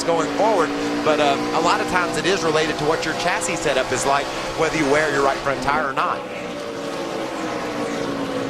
keeps going forward. But a lot of times it is related to what your chassis setup is like, whether you wear your right front tire or not.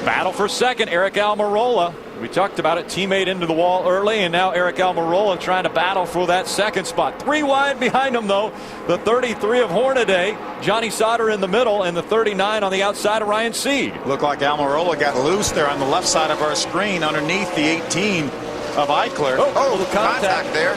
Battle for second, Eric Almirola. We talked about it, teammate into the wall early, and now Eric Almirola trying to battle for that second spot. 3 wide behind him, though. The 33 of Hornaday, Johnny Sauter in the middle, and the 39 on the outside of Ryan Sieg. Looked like Almirola got loose there on the left side of our screen underneath the 18 of Eichler. Oh, little contact there.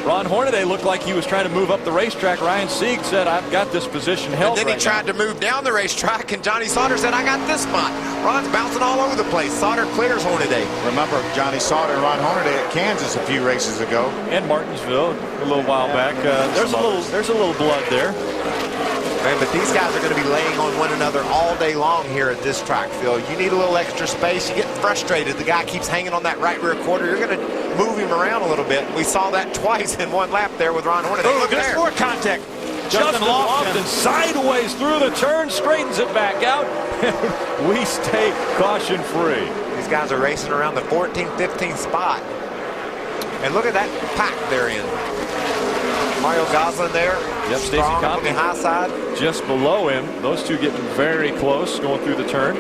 Ron Hornaday looked like he was trying to move up the racetrack. Ryan Sieg said, I've got this position held. And then he tried to move down the racetrack, and Johnny Sauter said, I got this spot. Ron's bouncing all over the place. Sauter clears Hornaday. Remember Johnny Sauter and Ron Hornaday at Kansas a few races ago. And Martinsville a little while back. There's a little blood there. Man, but these guys are going to be laying on one another all day long here at this track, Phil. You need a little extra space. You get frustrated. The guy keeps hanging on that right rear quarter. You're going to move him around a little bit. We saw that twice in one lap there with Ron Hornaday. Look there's more contact. Justin Lofton sideways through the turn, straightens it back out. We stay caution free. These guys are racing around the 14th, 15th spot. And look at that pack they're in. Mario Goslin there. Yep, Stacy Compton on the high side. Just below him. Those two getting very close going through the turn.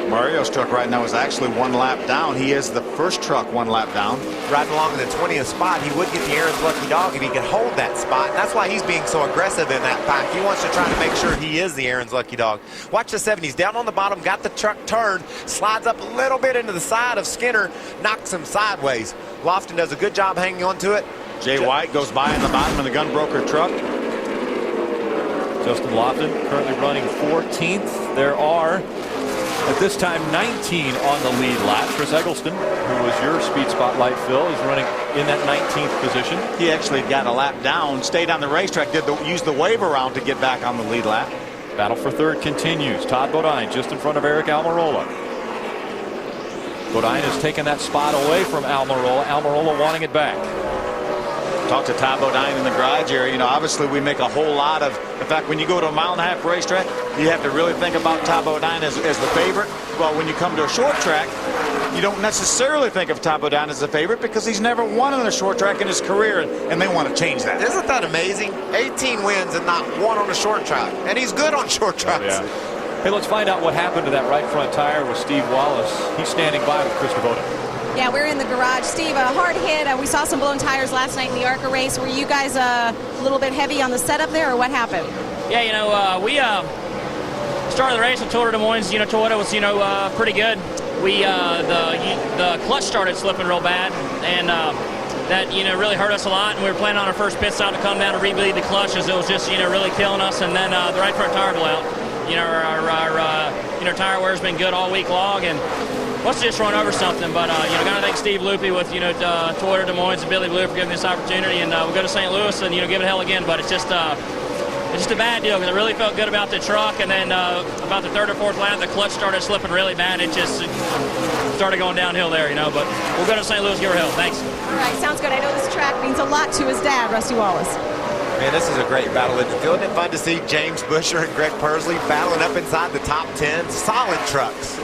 Mario's truck right now is actually 1 lap down. He is the first truck 1 lap down. Riding along in the 20th spot, he would get the Aaron's lucky dog if he could hold that spot. And that's why he's being so aggressive in that pack. He wants to try to make sure he is the Aaron's lucky dog. Watch the 70s. Down on the bottom, got the truck turned, slides up a little bit into the side of Skinner, knocks him sideways. Lofton does a good job hanging on to it. Jay White goes by in the bottom of the Gunbroker truck. Justin Lofton currently running 14th. There are, at this time, 19 on the lead lap. Chris Eggleston, who was your speed spotlight, Phil, is running in that 19th position. He actually got a lap down, stayed on the racetrack, used the wave around to get back on the lead lap. Battle for third continues. Todd Bodine just in front of Eric Almirola. Bodine has taken that spot away from Almirola. Almirola wanting it back. Talked to Todd Bodine in the garage area. You know, obviously we make a whole lot of, in fact, when you go to a 1.5 mile racetrack, you have to really think about Todd Bodine as the favorite. Well, when you come to a short track, you don't necessarily think of Todd Bodine as the favorite because he's never won on a short track in his career, and they want to change that. Isn't that amazing? 18 wins and not one on a short track. And he's good on short tracks. Oh, yeah. Hey, let's find out what happened to that right front tire with Steve Wallace. He's standing by with Chris Kubota. Yeah, we're in the garage. Steve, a hard hit. We saw some blown tires last night in the ARCA race. Were you guys a little bit heavy on the setup there, or what happened? Yeah, you know, we started the race with Toyota Des Moines. You know, Toyota was, pretty good. We the clutch started slipping real bad, and that really hurt us a lot. And we were planning on our first pit stop to come down and rebleed the clutch, as it was just really killing us. And then the right front tire blew out. You know, our tire wear's been good all week long, and must have just run over something. But gotta thank Steve Loopy with Toyota Des Moines and Billy Blue for giving this opportunity. And we'll go to St. Louis and give it hell again. But it's just a bad deal because I really felt good about the truck, and then about the third or fourth lap, the clutch started slipping really bad. It started going downhill there, But we'll go to St. Louis, give her hell. Thanks. All right, sounds good. I know this track means a lot to his dad, Rusty Wallace. Man, this is a great battle. Isn't it fun to see James Busher and Greg Pursley battling up inside the top 10? Solid trucks.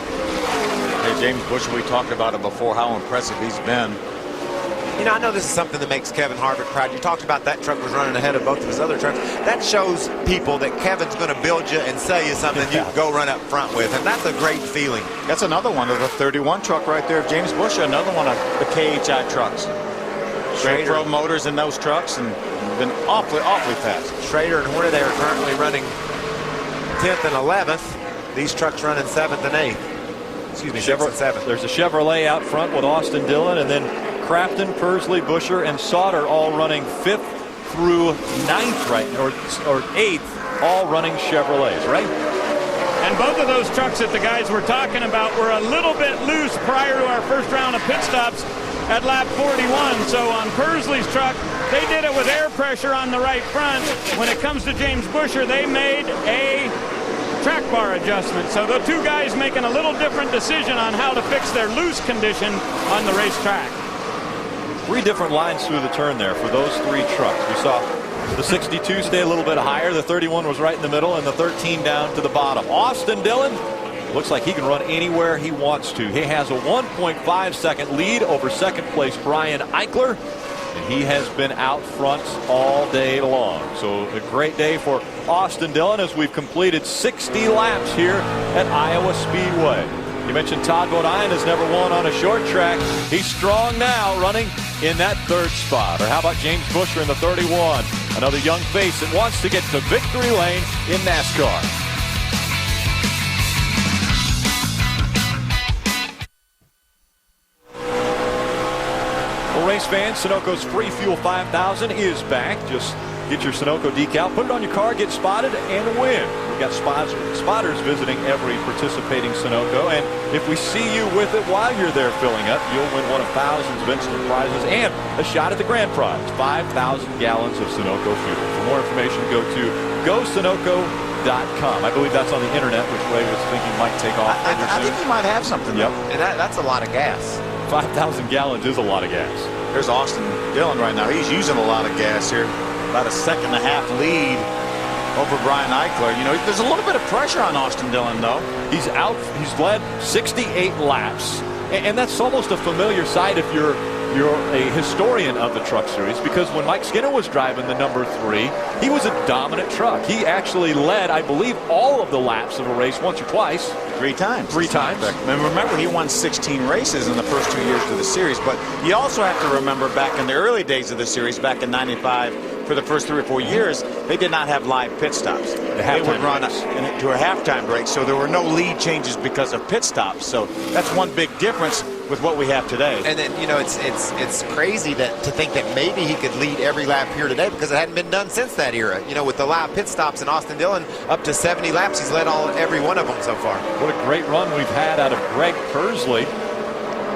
Hey, James Busher, we talked about it before, how impressive he's been. I know this is something that makes Kevin Harvick proud. You talked about that truck was running ahead of both of his other trucks. That shows people that Kevin's going to build you and sell you something you can go run up front with, and that's a great feeling. That's another one of the 31 truck right there, James Busher, another one of the KHI trucks. Great pro motors in those trucks and been awfully fast. Schrader and Hornaday are currently running 10th and 11th. These trucks running 7th and 8th. Excuse me, 6th and 7th. There's a Chevrolet out front with Austin Dillon, and then Crafton, Pursley, Busher, and Sauter all running 5th through 9th right now, or 8th, all running Chevrolets, right? And both of those trucks that the guys were talking about were a little bit loose prior to our first round of pit stops at lap 41. So on Pursley's truck, they did it with air pressure on the right front. When it comes to James Busher, they made a track bar adjustment. So the two guys making a little different decision on how to fix their loose condition on the racetrack. 3 different lines through the turn there for those 3 trucks. We saw the 62 stay a little bit higher. The 31 was right in the middle, and the 13 down to the bottom. Austin Dillon looks like he can run anywhere he wants to. He has a 1.5 second lead over second place Brian Eichler. And he has been out front all day long. So a great day for Austin Dillon as we've completed 60 laps here at Iowa Speedway. You mentioned Todd Bodine has never won on a short track. He's strong now, running in that third spot. Or how about James Buescher in the 31? Another young face that wants to get to victory lane in NASCAR. Well, race fans, Sunoco's Free Fuel 5000 is back. Just get your Sunoco decal, put it on your car, get spotted, and win. We've got spotters visiting every participating Sunoco, and if we see you with it while you're there filling up, you'll win one of thousands of instant prizes and a shot at the grand prize, 5,000 gallons of Sunoco fuel. For more information, go to GoSunoco.com. I believe that's on the internet, which Ray was thinking might take off. I think you might have something. Yep. And that's a lot of gas. 5,000 gallons is a lot of gas. There's Austin Dillon right now. He's using a lot of gas here. About a 1.5 second lead over Brian Eichler. You know, there's a little bit of pressure on Austin Dillon, though. He's led 68 laps, and that's almost a familiar sight if you're a historian of the Truck Series, because when Mike Skinner was driving the number 3, he was a dominant truck. He actually led, I believe, all of the laps of a race once or twice. 3 times. 3 times. And remember, he won 16 races in the first 2 years of the series. But you also have to remember back in the early days of the series, back in '95, for the first 3 or 4 years, they did not have live pit stops. They would run to a halftime break, so there were no lead changes because of pit stops. So that's one big difference with what we have today. And then, you know, it's crazy to think that maybe he could lead every lap here today, because it hadn't been done since that era. You know, with the live pit stops, and Austin Dillon up to 70 laps, he's led every one of them so far. What a great run we've had out of Greg Pursley.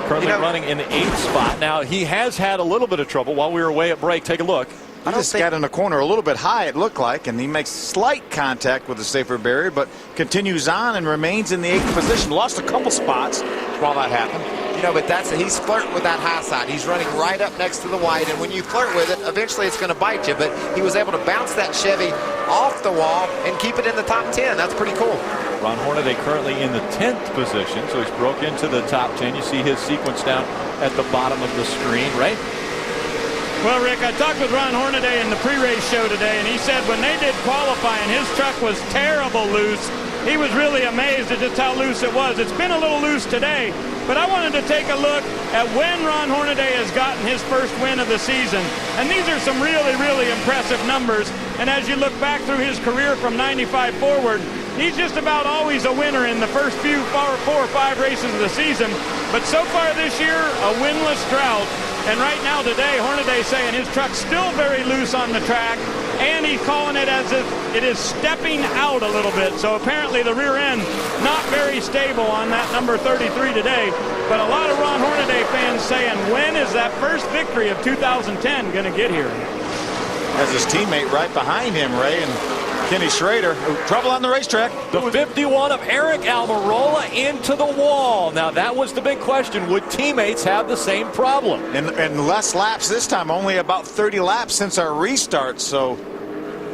Currently running in the 8th spot. Now, he has had a little bit of trouble while we were away at break. Take a look. He just got in the corner a little bit high, it looked like, and he makes slight contact with the safer barrier, but continues on and remains in the 8th position. Lost a couple spots while that happened. You know, but he's flirting with that high side. He's running right up next to the white, and when you flirt with it, eventually it's going to bite you. But he was able to bounce that Chevy off the wall and keep it in the top 10. That's pretty cool. Ron Hornaday currently in the 10th position, so he's broke into the top 10. You see his sequence down at the bottom of the screen, right? Well, Rick, I talked with Ron Hornaday in the pre-race show today, and he said when they did qualifying, his truck was terrible loose. He was really amazed at just how loose it was. It's been a little loose today, but I wanted to take a look at when Ron Hornaday has gotten his first win of the season. And these are some really, really impressive numbers. And as you look back through his career from 95 forward, he's just about always a winner in the first 4 or 5 races of the season. But so far this year, a winless drought. And right now today, Hornaday's saying his truck's still very loose on the track, and he's calling it as if it is stepping out a little bit. So apparently the rear end not very stable on that number 33 today. But a lot of Ron Hornaday fans saying, when is that first victory of 2010 going to get here? Has his teammate right behind him, Ray, and Kenny Schrader. Trouble on the racetrack. The 51 of Eric Almirola into the wall. Now, that was the big question. Would teammates have the same problem? And less laps this time, only about 30 laps since our restart. So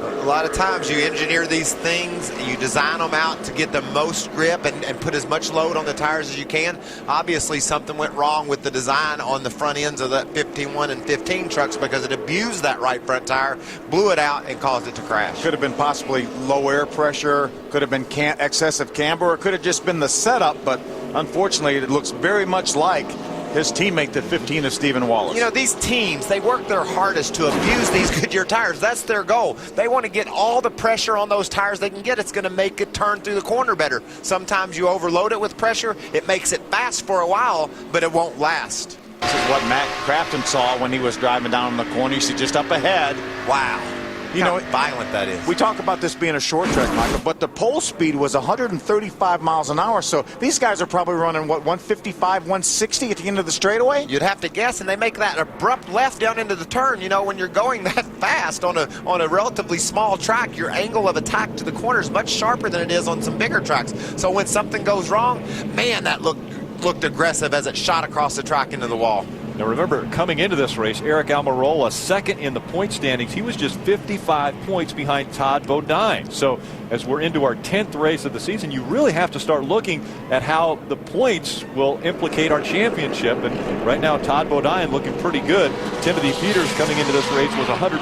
a lot of times you engineer these things, you design them out to get the most grip and put as much load on the tires as you can. Obviously, something went wrong with the design on the front ends of that 51 and 15 trucks, because it abused that right front tire, blew it out, and caused it to crash. Could have been possibly low air pressure, could have been excessive camber, or could have just been the setup, but unfortunately it looks very much like his teammate, the 15 of Stephen Wallace. You know, these teams, they work their hardest to abuse these Goodyear tires. That's their goal. They want to get all the pressure on those tires they can get. It's going to make it turn through the corner better. Sometimes you overload it with pressure. It makes it fast for a while, but it won't last. This is what Matt Crafton saw when he was driving down the corner. You see just up ahead. Wow. You know, how violent that is. We talk about this being a short track, Michael, but the pole speed was 135 miles an hour. So these guys are probably running, what, 155, 160 at the end of the straightaway? You'd have to guess, and they make that abrupt left down into the turn. You know, when you're going that fast on a relatively small track, your angle of attack to the corner is much sharper than it is on some bigger tracks. So when something goes wrong, man, that looked aggressive as it shot across the track into the wall. Now remember, coming into this race, Eric Almirola, second in the point standings. He was just 55 points behind Todd Bodine. So as we're into our 10th race of the season, you really have to start looking at how the points will implicate our championship. And right now, Todd Bodine looking pretty good. Timothy Peters coming into this race was 100.